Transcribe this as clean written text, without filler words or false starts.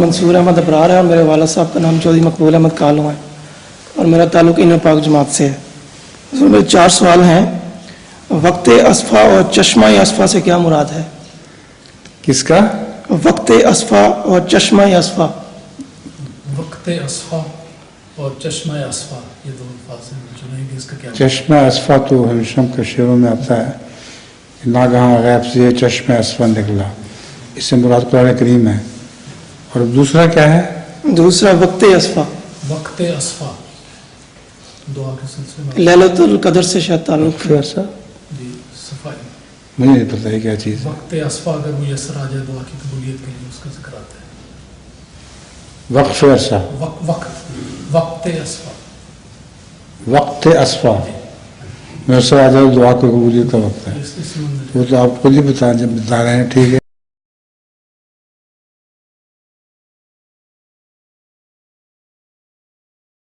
منصور احمد ابرار ہے اور میرے والد صاحب کا نام چودھری مقبول احمد کالوں ہے اور میرا تعلق انر پاک جماعت سے ہے. اس میں 4 سوال ہیں. وقت اصفا اور چشمہ اصفا سے کیا مراد ہے؟ کس کا؟ وقت اصفا اور چشمہ اصفا. وقت اصفا اور چشمہ اصفا یہ دو الفاظ ہیں چنیں گے. اس کا کیا چشمہ اصفا تو ہمیشہ کے شعروں میں آتا ہے کہ ناگہاں غیب سے یہ چشمہ اصفا نکلا، اس سے مراد قرآن کریم ہے. اور دوسرا کیا ہے؟ دوسرا وقت اصفا. وقت اصفا دعا کے سلسلے میں لیلۃ القدر سے شاید تعلق ہے. ایسا جی صفائی. مجھے نہیں پتہ ہے کیا چیز ہے. وقت اصفا اگر میسر آ جائے دعا کی قبولیت کے لیے اس کا ذکر آتا ہے. وقف عرصہ، وقت اصفا. وقت اصفا میسر آ جائے دعا کو قبولیت کا وقت ہے. اس منظر وہ تو آپ خود ہی بتا رہے ہیں. ٹھیک ہے.